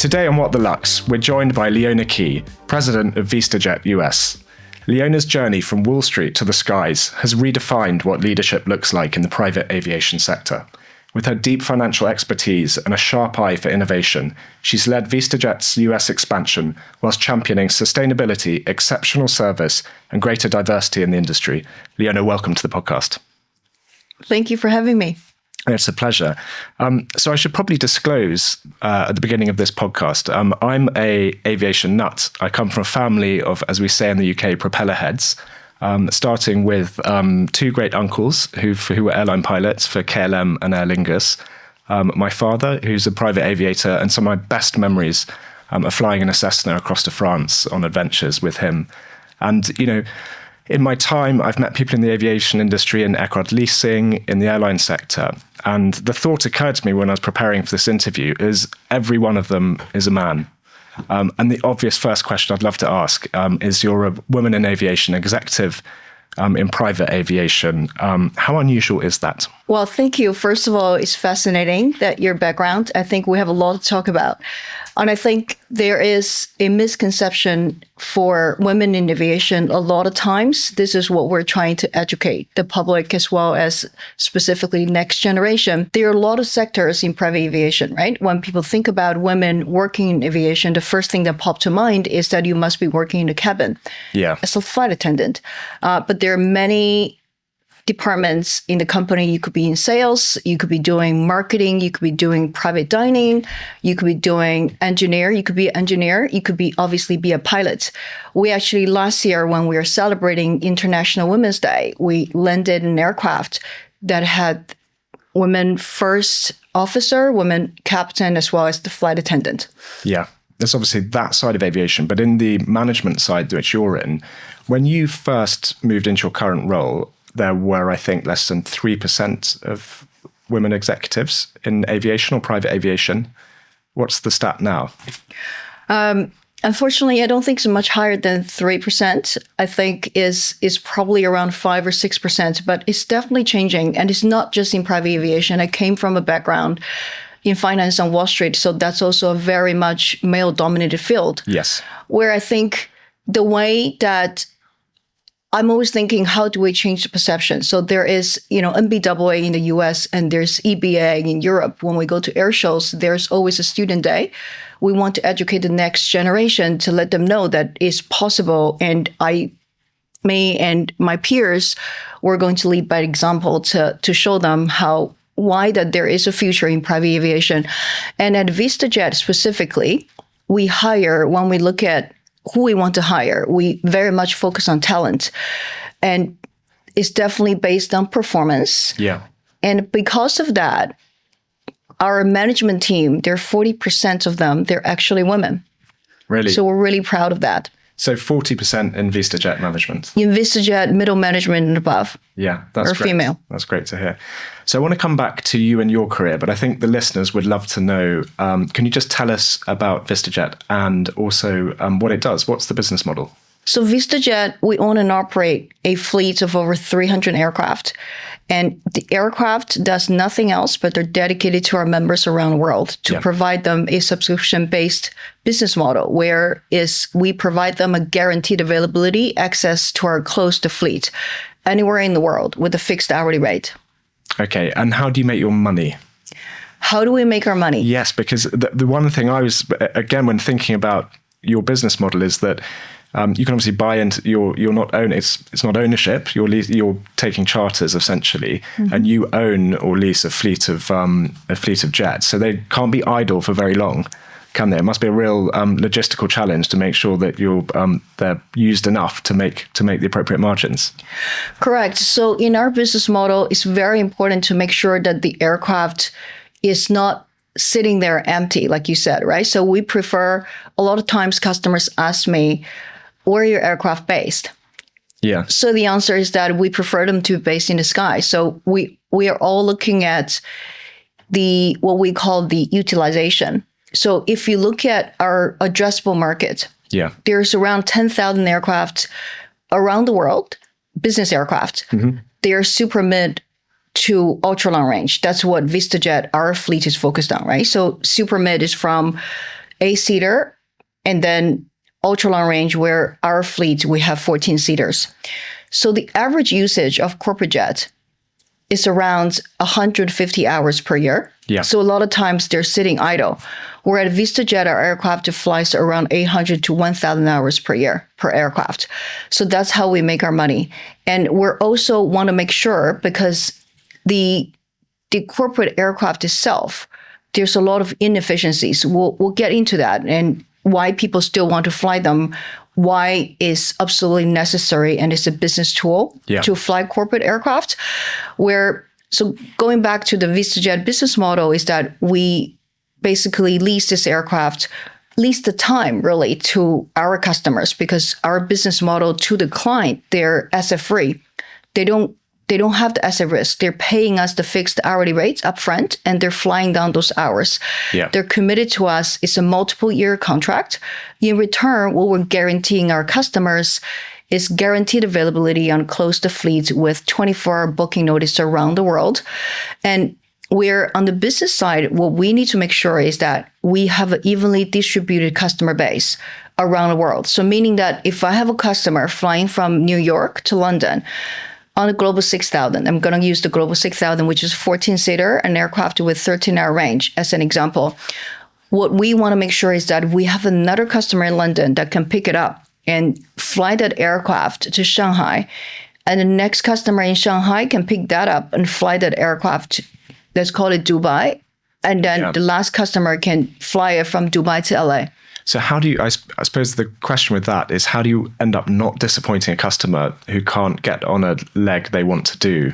Today on What the Lux, we're joined by Leona Qi, President of VistaJet US. Leona's journey from Wall Street to the skies has redefined what leadership looks like in the private aviation sector. With her deep financial expertise and a sharp eye for innovation, she's led VistaJet's US expansion whilst championing sustainability, exceptional service, and greater diversity in the industry. Leona, welcome to the podcast. Thank you for having me. It's a pleasure. So I should probably disclose at the beginning of this podcast, I'm a aviation nut. I come from a family of, as we say in the UK, propeller heads, starting with two great uncles who were airline pilots for KLM and Aer Lingus. My father, who's a private aviator, and some of my best memories are flying in a Cessna across to France on adventures with him. And, you know, in my time, I've met people in the aviation industry, in aircraft leasing, in the airline sector. And the thought occurred to me when I was preparing for this interview is every one of them is a man. And the obvious first question I'd love to ask is, you're a woman in aviation, executive in private aviation. How unusual is that? Well, thank you. First of all, it's fascinating that your background. I think we have a lot to talk about. And I think there is a misconception for women in aviation. A lot of times, this is what we're trying to educate the public as well as specifically next generation. There are a lot of sectors in private aviation, right? When people think about women working in aviation, the first thing that pops to mind is that you must be working in the cabin as a flight attendant. But there are many departments in the company. You could be in sales, you could be doing marketing, you could be doing private dining, you could be doing engineer, you could be an engineer, you could be obviously be a pilot. We actually last year, when we were celebrating International Women's Day, we landed an aircraft that had women first officer, women captain, as well as the flight attendant. Yeah, there's obviously that side of aviation, but in the management side which you're in, when you first moved into your current role, there were, I think, less than 3% of women executives in aviation or private aviation. What's the stat now? Unfortunately, I don't think it's much higher than 3%. I think is probably around 5 or 6%, but it's definitely changing. And it's not just in private aviation. I came from a background in finance on Wall Street, so that's also a very much male-dominated field. Yes. Where I think the way that I'm always thinking, how do we change the perception? So there is, NBAA in the US and there's EBA in Europe. When we go to air shows, there's always a student day. We want to educate the next generation to let them know that it's possible. And me and my peers, we're going to lead by example to show them why that there is a future in private aviation. And at VistaJet specifically, we hire, when we look at who we want to hire, we very much focus on talent. And it's definitely based on performance. Yeah. And because of that, our management team, there are 40% of them, they're actually women. Really? So we're really proud of that. So 40% in VistaJet management? In VistaJet, middle management and above. Yeah, that's or great. Female. That's great to hear. So I want to come back to you and your career, but I think the listeners would love to know, can you just tell us about VistaJet and also what it does? What's the business model? So VistaJet, we own and operate a fleet of over 300 aircraft. And the aircraft does nothing else, but they're dedicated to our members around the world to provide them a subscription-based business model, where we provide them a guaranteed availability access to our closed fleet anywhere in the world with a fixed hourly rate. Okay, and how do you make your money? How do we make our money? Yes, because the one thing I was, again, when thinking about your business model is that you can obviously buy into you're not own it's not ownership. You're taking charters essentially, and you own or lease a fleet of jets. So they can't be idle for very long, can they? It must be a real logistical challenge to make sure that they're used enough to make the appropriate margins. Correct. So in our business model, it's very important to make sure that the aircraft is not sitting there empty, like you said, right? So we prefer, a lot of times customers ask me, where are your aircraft based? Yeah. So the answer is that we prefer them to be based in the sky. So we are all looking at what we call the utilization. So if you look at our addressable market, there's around 10,000 aircraft around the world, business aircraft. They're super mid to ultra long range. That's what VistaJet, our fleet, is focused on, right? So super mid is from 8-seater, and then ultra long range, where our fleet, we have 14 seaters. So the average usage of corporate jet is around 150 hours per year. Yeah. So a lot of times they're sitting idle. Where at VistaJet, our aircraft flies around 800 to 1,000 hours per year per aircraft. So that's how we make our money. And we're also want to make sure, because the corporate aircraft itself, there's a lot of inefficiencies. We'll get into that and why people still want to fly them, why it's absolutely necessary, and it's a business tool to fly corporate aircraft. So going back to the VistaJet business model is that we basically lease this aircraft, lease the time really to our customers, because our business model to the client, they're asset free. They don't have the asset risk. They're paying us the fixed hourly rates upfront, and they're flying down those hours. Yeah. They're committed to us. It's a multiple year contract. In return, what we're guaranteeing our customers is guaranteed availability on closed fleets with 24-hour booking notice around the world. And we're on the business side, what we need to make sure is that we have an evenly distributed customer base around the world. So meaning that if I have a customer flying from New York to London on a Global 6000, I'm going to use the Global 6000, which is 14-seater, an aircraft with 13-hour range as an example. What we want to make sure is that we have another customer in London that can pick it up and fly that aircraft to Shanghai. And the next customer in Shanghai can pick that up and fly that aircraft, let's call it Dubai. And then the last customer can fly it from Dubai to LA. So how do you, I suppose the question with that is, how do you end up not disappointing a customer who can't get on a leg they want to do?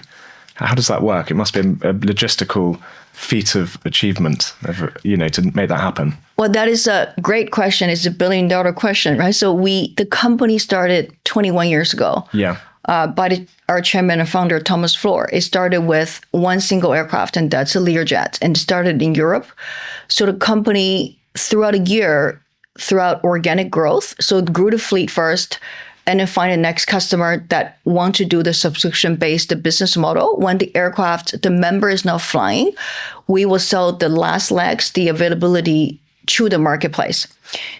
How does that work? It must be a logistical feat of achievement, to make that happen. Well, that is a great question. It's $1 billion question, right? So the company started 21 years ago. Yeah. By our chairman and founder, Thomas Floor. It started with one single aircraft, and that's a Learjet, and started in Europe. So the company, throughout a year, throughout organic growth, so it grew the fleet first, and then find a next customer that want to do the subscription-based business model. When the aircraft, the member is not flying, we will sell the last legs, the availability to the marketplace.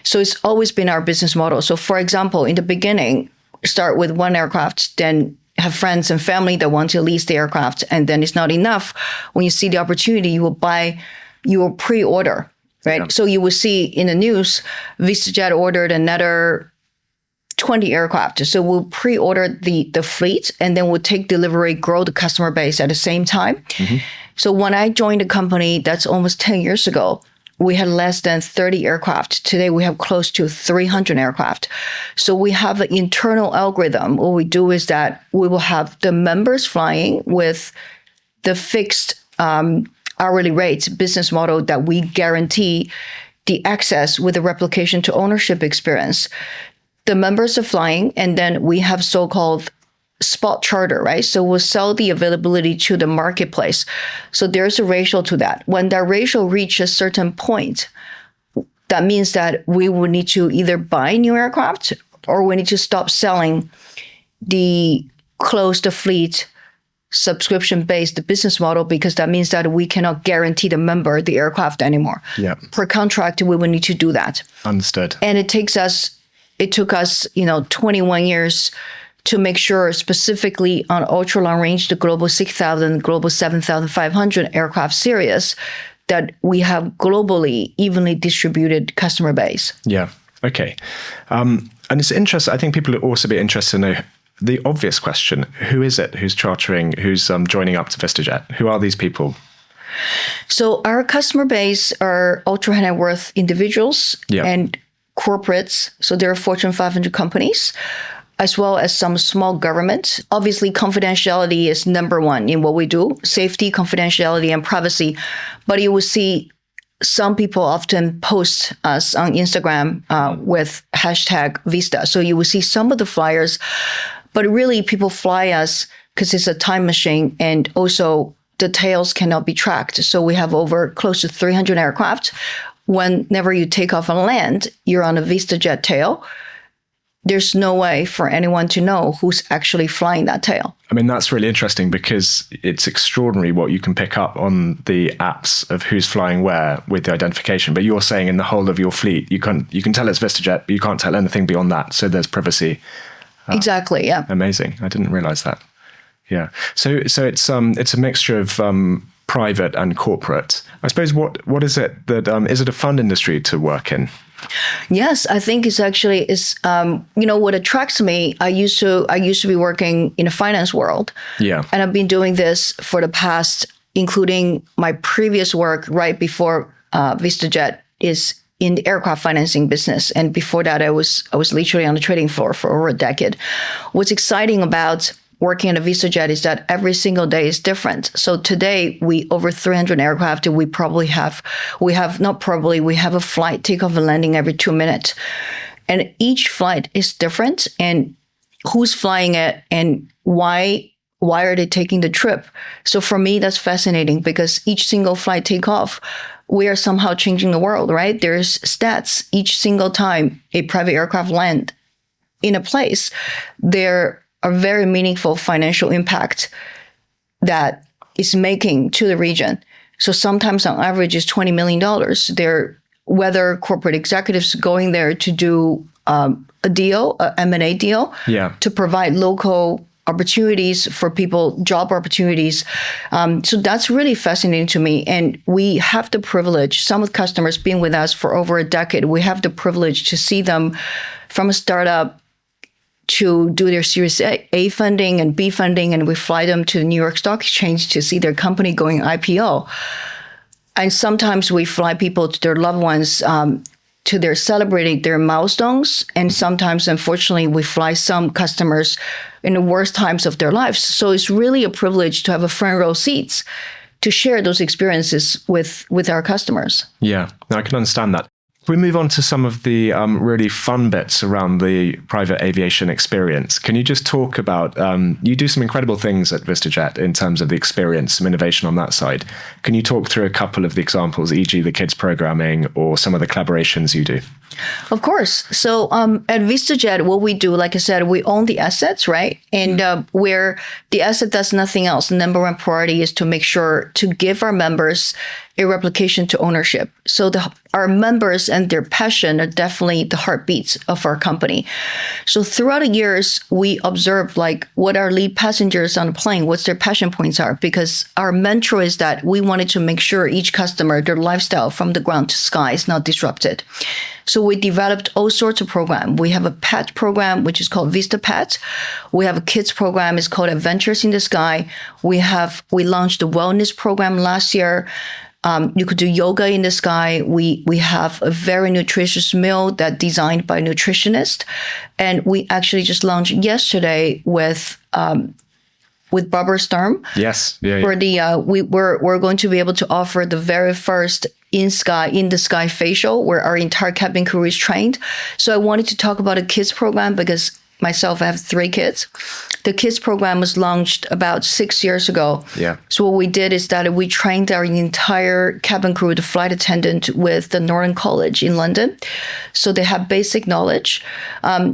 So it's always been our business model. So for example, in the beginning, start with one aircraft, then have friends and family that want to lease the aircraft, and then it's not enough. When you see the opportunity, you will pre-order, right? Yeah. So you will see in the news, VistaJet ordered another 20 aircraft. So we'll pre-order the fleet, and then we'll take delivery, grow the customer base at the same time. Mm-hmm. So when I joined the company, that's almost 10 years ago, we had less than 30 aircraft. Today, we have close to 300 aircraft. So we have an internal algorithm. What we do is that we will have the members flying with the fixed hourly rates business model that we guarantee the access with the replication to ownership experience. The members are flying, and then we have so-called spot charter, right? So we'll sell the availability to the marketplace. So there's a ratio to that. When that ratio reaches a certain point, that means that we will need to either buy new aircraft, or we need to stop selling the closed fleet subscription-based business model, because that means that we cannot guarantee the member the aircraft anymore. Yeah. Per contract, we will need to do that. Understood. And it took us, 21 years to make sure, specifically on ultra long range, the Global 6000, Global 7500 aircraft series, that we have globally evenly distributed customer base. Yeah. Okay. And it's interesting. I think people would also be interested to know the obvious question: who is it who's chartering, who's joining up to VistaJet? Who are these people? So our customer base are ultra high net worth individuals and corporates. So there are Fortune 500 companies, as well as some small government. Obviously, confidentiality is number one in what we do: safety, confidentiality, and privacy. But you will see some people often post us on Instagram with hashtag Vista. So you will see some of the flyers, but really people fly us because it's a time machine, and also the tails cannot be tracked. So we have over close to 300 aircraft. Whenever you take off and land, you're on a VistaJet tail. there's no way for anyone to know who's actually flying that tail. I mean, that's really interesting because it's extraordinary what you can pick up on the apps of who's flying where with the identification. But you're saying in the whole of your fleet, you can tell it's VistaJet, but you can't tell anything beyond that. So there's privacy. Exactly. Yeah. Amazing. I didn't realize that. Yeah. So it's a mixture of private and corporate. I suppose what is it that is it a fun industry to work in? Yes, I think it's actually what attracts me. I used to be working in the finance world. Yeah. And I've been doing this for the past, including my previous work right before VistaJet is in the aircraft financing business. And before that, I was literally on the trading floor for over a decade. What's exciting about working at a VistaJet is that every single day is different. So today, we over 300 aircraft. We have a flight takeoff and landing every 2 minutes. And each flight is different. And who's flying it and why are they taking the trip? So for me, that's fascinating because each single flight takeoff, we are somehow changing the world, right? There's stats each single time a private aircraft land in a place. There are very meaningful financial impact that is making to the region. So sometimes on average is $20 million. Whether corporate executives going there to do a deal, a M&A deal, to provide local opportunities for people, job opportunities. So that's really fascinating to me. And we have the privilege, some of the customers being with us for over a decade, we have the privilege to see them from a startup to do their Series A funding and B funding, and we fly them to the New York Stock Exchange to see their company going IPO. And sometimes we fly people to their loved ones to their celebrating their milestones. And sometimes, unfortunately, we fly some customers in the worst times of their lives. So it's really a privilege to have a front row seats to share those experiences with our customers. Yeah, I can understand that. We move on to some of the really fun bits around the private aviation experience. Can you just talk about, you do some incredible things at VistaJet in terms of the experience, some innovation on that side. Can you talk through a couple of the examples, e.g. the kids programming or some of the collaborations you do? Of course. So at VistaJet, what we do, like I said, we own the assets, right? And where the asset does nothing else, the number one priority is to make sure to give our members a replication to ownership. So our members and their passion are definitely the heartbeats of our company. So throughout the years, we observed like what our lead passengers on the plane, what's their passion points are, because our mantra is that we wanted to make sure each customer, their lifestyle from the ground to sky is not disrupted. So we developed all sorts of programs. We have a pet program, which is called Vista Pet. We have a kids program, it's called Adventures in the Sky. We launched a wellness program last year. You could do yoga in the sky. We have a very nutritious meal that's designed by a nutritionist. And we actually just launched yesterday with Barbara Sturm. Yes. Yeah. For we're going to be able to offer the very first in the sky facial where our entire cabin crew is trained. So I wanted to talk about a kids program because myself, I have 3 kids. The kids program was launched about 6 years ago. Yeah. So what we did is that we trained our entire cabin crew, the flight attendant with the Northern College in London. So they have basic knowledge.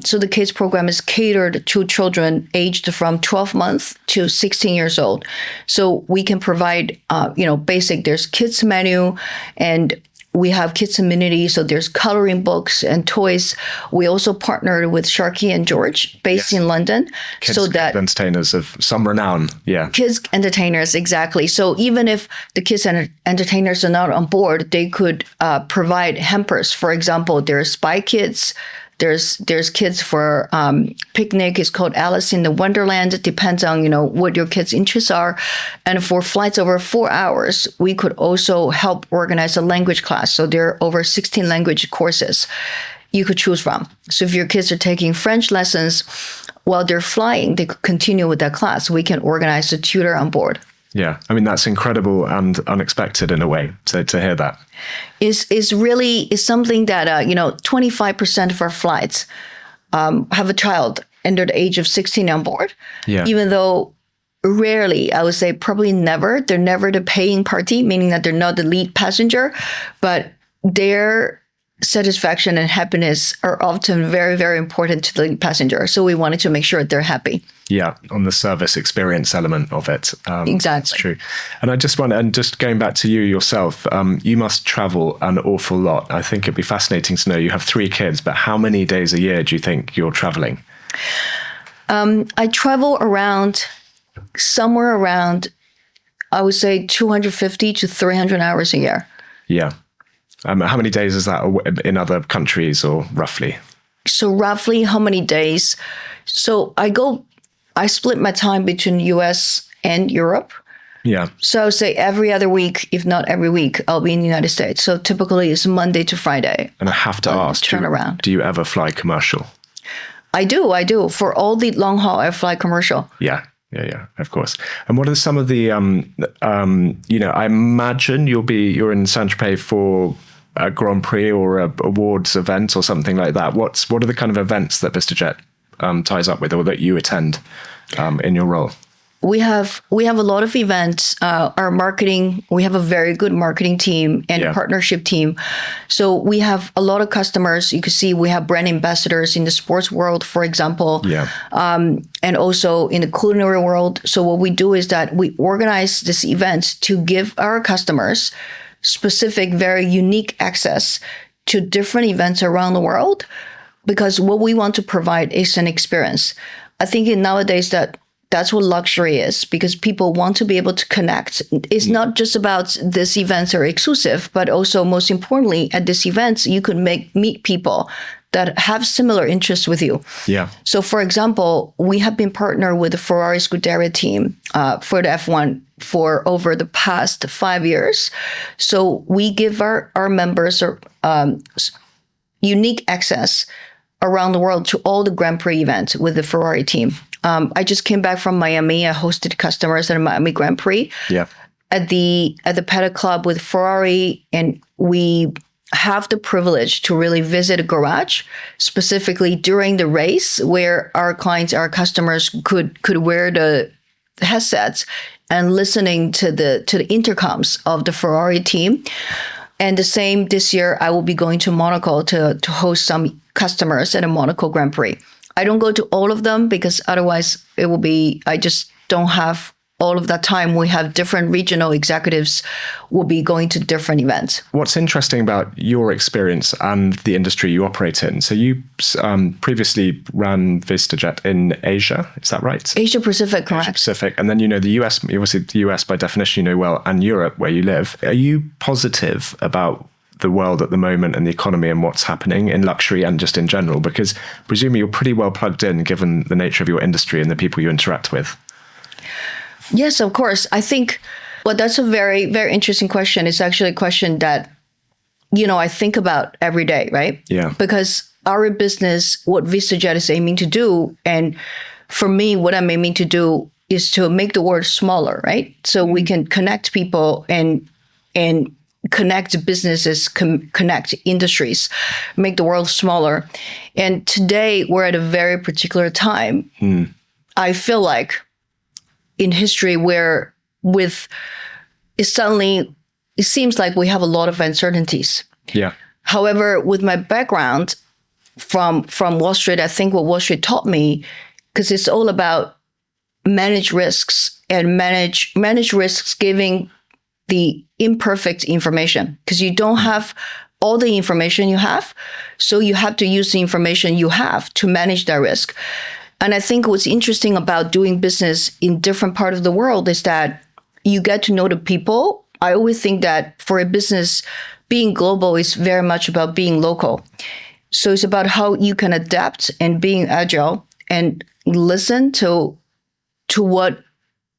So the kids program is catered to children aged from 12 months to 16 years old. So we can provide, basic, there's kids menu and we have kids amenities, so there's coloring books and toys. We also partnered with Sharky and George, based in London. Kids entertainers of some renown, yeah. Kids entertainers, exactly. So even if the kids entertainers are not on board, they could provide hampers. For example, there's Spy Kids. There's kids for picnic. It's called Alice in the Wonderland. It depends on, what your kids' interests are. And for flights over 4 hours, we could also help organize a language class. So there are over 16 language courses you could choose from. So if your kids are taking French lessons while they're flying, they could continue with that class. We can organize a tutor on board. Yeah, I mean, that's incredible and unexpected in a way to hear that. Is something that, 25% of our flights have a child under the age of 16 on board. Yeah. Even though rarely, I would say probably never, they're never the paying party, meaning that they're not the lead passenger, but their satisfaction and happiness are often very, very important to the passenger. So we wanted to make sure they're happy. Yeah, on the service experience element of it. Exactly. That's true. And I just want, and just going back to you yourself, you must travel an awful lot. I think it'd be fascinating to know, you have 3 kids, but how many days a year do you think you're traveling? I travel somewhere around, I would say 250 to 300 hours a year. Yeah. How many days is that in other countries, or roughly? So roughly how many days? So I split my time between US and Europe. Yeah. So I would say every other week, if not every week, I'll be in the United States. So typically it's Monday to Friday. And I have to ask, do you ever fly commercial? I do. For all the long haul, I fly commercial. Yeah, of course. And what are some of the, I imagine you're in Saint-Tropez for a Grand Prix or a awards event or something like that. What are the kind of events that VistaJet ties up with, or that you attend in your role? We have a lot of events. Our marketing, we have a very good marketing team and partnership team. So we have a lot of customers. You can see we have brand ambassadors in the sports world, for example, and also in the culinary world. So what we do is that we organize this event to give our customers specific, very unique access to different events around the world, because what we want to provide is an experience. I think nowadays that's what luxury is, because people want to be able to connect. It's not just about these events are exclusive, but also most importantly, at these events, you could meet people that have similar interests with you. Yeah. So for example, we have been partnered with the Ferrari Scuderia team for the F1 for over the past 5 years. So we give our members unique access around the world to all the Grand Prix events with the Ferrari team. I just came back from Miami. I hosted customers at a Miami Grand Prix at the Paddock Club with Ferrari, and we have the privilege to really visit a garage specifically during the race, where our clients, our customers could wear the headsets and listening to the intercoms of the Ferrari team. And the same this year, I will be going to Monaco to host some customers at a Monaco Grand Prix. I don't go to all of them because otherwise I just don't have all of that time. We have different regional executives will be going to different events. What's interesting about your experience and the industry you operate in? So you previously ran VistaJet in Asia, is that right? Asia Pacific, correct. Asia Pacific. And then the US, obviously the US by definition you know well, and Europe where you live. Are you positive about the world at the moment and the economy and what's happening in luxury and just in general? Because presumably you're pretty well plugged in given the nature of your industry and the people you interact with. Yes, of course. I think, that's a very, very interesting question. It's actually a question that, I think about every day, right? Yeah. Because our business, what VistaJet is aiming to do, and for me, what I'm aiming to do is to make the world smaller, right? So we can connect people and connect businesses, connect industries, make the world smaller. And today we're at a very particular time. I feel like in history where it seems like we have a lot of uncertainties. Yeah. However, with my background from Wall Street, I think what Wall Street taught me, because it's all about manage risks and manage risks giving the imperfect information, because you don't have all the information you have. So you have to use the information you have to manage that risk. And I think what's interesting about doing business in different parts of the world is that you get to know the people. I always think that for a business, being global is very much about being local. So it's about how you can adapt and being agile and listen to what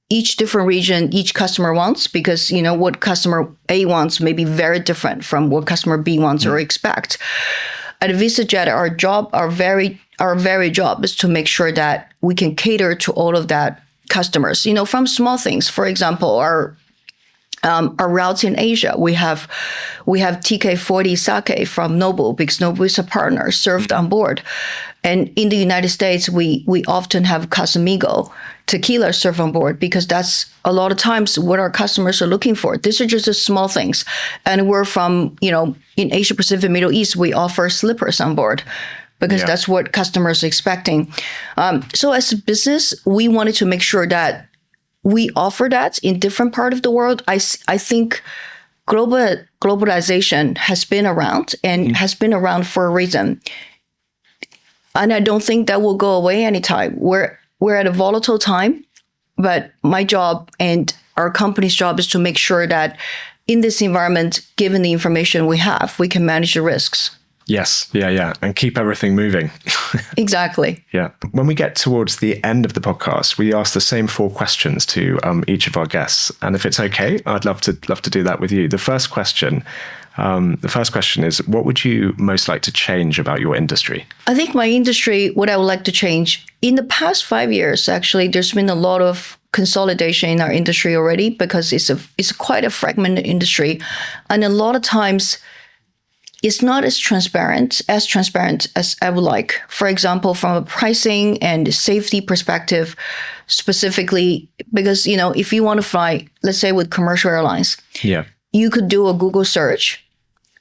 each different region, each customer wants, because what customer A wants may be very different from what customer B wants or expect. At VistaJet, our very job is to make sure that we can cater to all of that customers. From small things, for example, our routes in Asia, we have TK40 sake from Noble, because Noble is a partner served on board. And in the United States, we often have Casamigo tequila served on board, because that's a lot of times what our customers are looking for. These are just the small things. And we're from, in Asia Pacific, Middle East, we offer slippers on board because that's what customers are expecting. So as a business, we wanted to make sure that we offer that in different part of the world. I think globalization has been around and has been around for a reason. And I don't think that will go away anytime. We're at a volatile time, but my job and our company's job is to make sure that in this environment, given the information we have, we can manage the risks. Yes. Yeah. And keep everything moving. Exactly. Yeah. When we get towards the end of the podcast, we ask the same 4 questions to each of our guests. And if it's okay, I'd love to do that with you. The first question is, what would you most like to change about your industry? I think my industry, what I would like to change, in the past 5 years, actually, there's been a lot of consolidation in our industry already, because it's quite a fragmented industry. And a lot of times, it's not as transparent as I would like. For example, from a pricing and safety perspective, specifically, because, if you want to fly, let's say with commercial airlines, you could do a Google search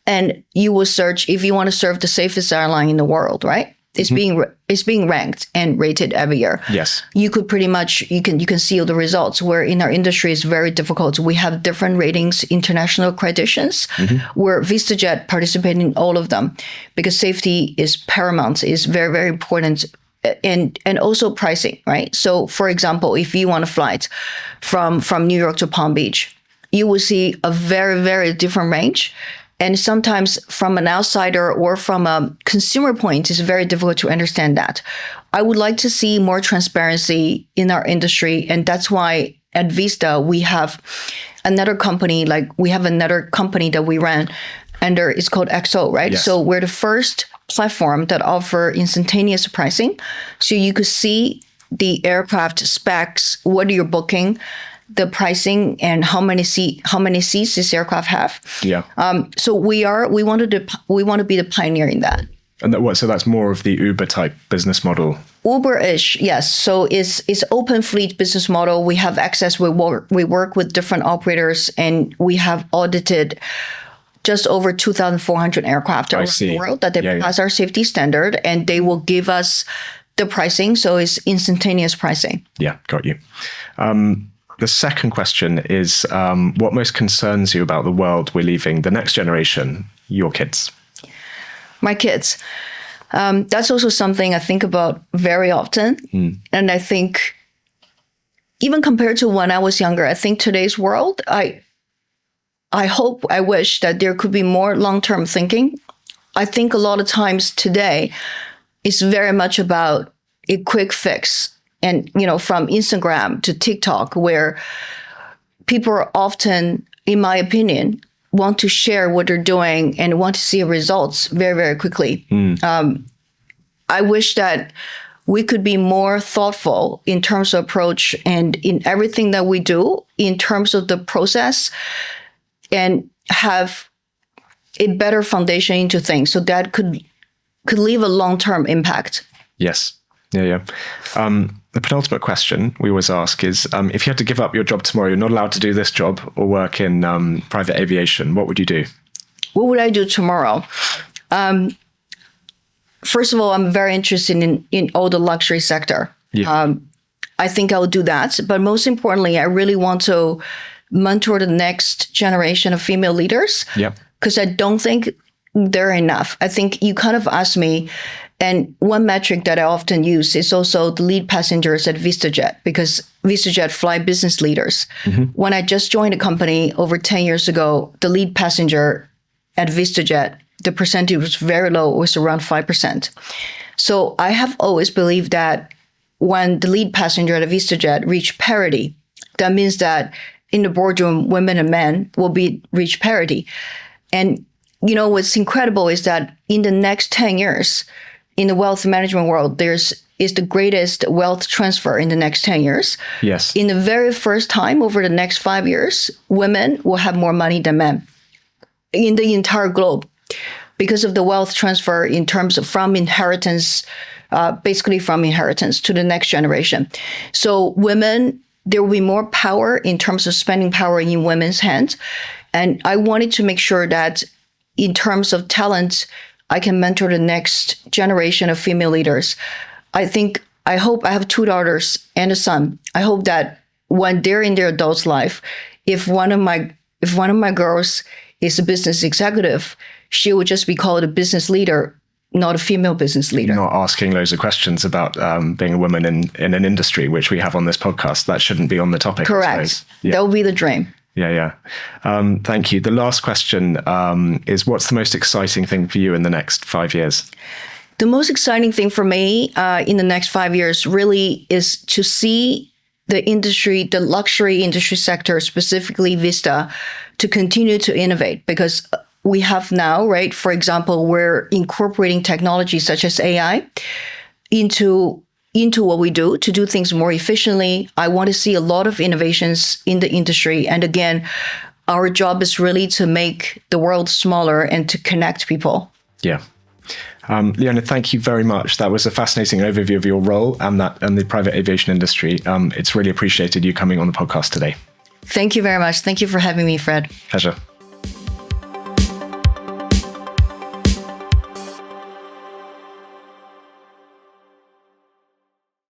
and you will search if you want to serve the safest airline in the world, right? It's being ranked and rated every year. Yes. You could pretty much, you can see all the results, where in our industry it's very difficult. We have different ratings, international accreditations, where VistaJet participates in all of them, because safety is paramount, is very, very important. And also pricing, right? So for example, if you want a flight from New York to Palm Beach, you will see a very, very different range. And sometimes from an outsider or from a consumer point, it's very difficult to understand that. I would like to see more transparency in our industry. And that's why at Vista, we have another company that we ran under, it's called XO, right? Yes. So we're the first platform that offer instantaneous pricing. So you could see the aircraft specs, what you're booking, the pricing, and how many seats this aircraft have. Yeah. So we want to be the pioneer in that. And so that's more of the Uber type business model. Uber-ish, yes. So it's open fleet business model. We have access. We work with different operators, and we have audited just over 2,400 aircraft around the world that they pass our safety standard, and they will give us the pricing. So it's instantaneous pricing. Yeah, got you. The second question is, what most concerns you about the world we're leaving the next generation, your kids? My kids. That's also something I think about very often. And I think even compared to when I was younger, I think today's world, I wish that there could be more long-term thinking. I think a lot of times today, it's very much about a quick fix. And, from Instagram to TikTok, where people are often, in my opinion, want to share what they're doing and want to see results very, very quickly. I wish that we could be more thoughtful in terms of approach and in everything that we do in terms of the process, and have a better foundation into things, so that could leave a long-term impact. Yes. Yeah. The penultimate question we always ask is, if you had to give up your job tomorrow, you're not allowed to do this job or work in private aviation, what would you do? What would I do tomorrow? First of all, I'm very interested in all the luxury sector. Yeah. I think I would do that. But most importantly, I really want to mentor the next generation of female leaders. Yeah. Because I don't think there are enough. I think you kind of asked me, and one metric that I often use is also the lead passengers at VistaJet, because VistaJet fly business leaders. When I just joined the company over 10 years ago, the lead passenger at VistaJet, the percentage was very low, it was around 5%. So I have always believed that when the lead passenger at VistaJet reach parity, that means that in the boardroom, women and men will reach parity. And what's incredible is that in the next 10 years, in the wealth management world, is the greatest wealth transfer in the next 10 years. Yes. In the very first time over the next 5 years, women will have more money than men in the entire globe, because of the wealth transfer in terms of from inheritance, basically from inheritance to the next generation. So women, there will be more power in terms of spending power in women's hands. And I wanted to make sure that in terms of talent, I can mentor the next generation of female leaders. I hope I have 2 daughters and a son. I hope that when they're in their adult life, if one of my girls is a business executive, she would just be called a business leader, not a female business leader. Not asking loads of questions about being a woman in an industry, which we have on this podcast. That shouldn't be on the topic. Correct. That would be the dream. Yeah. Thank you. The last question is, what's the most exciting thing for you in the next 5 years? The most exciting thing for me in the next 5 years really is to see the industry, the luxury industry sector, specifically Vista, to continue to innovate, because we have now, right? For example, we're incorporating technology such as AI into what we do to do things more efficiently. I want to see a lot of innovations in the industry. And again, our job is really to make the world smaller and to connect people. Yeah. Leona, thank you very much. That was a fascinating overview of your role and the private aviation industry. It's really appreciated you coming on the podcast today. Thank you very much. Thank you for having me, Fred. Pleasure.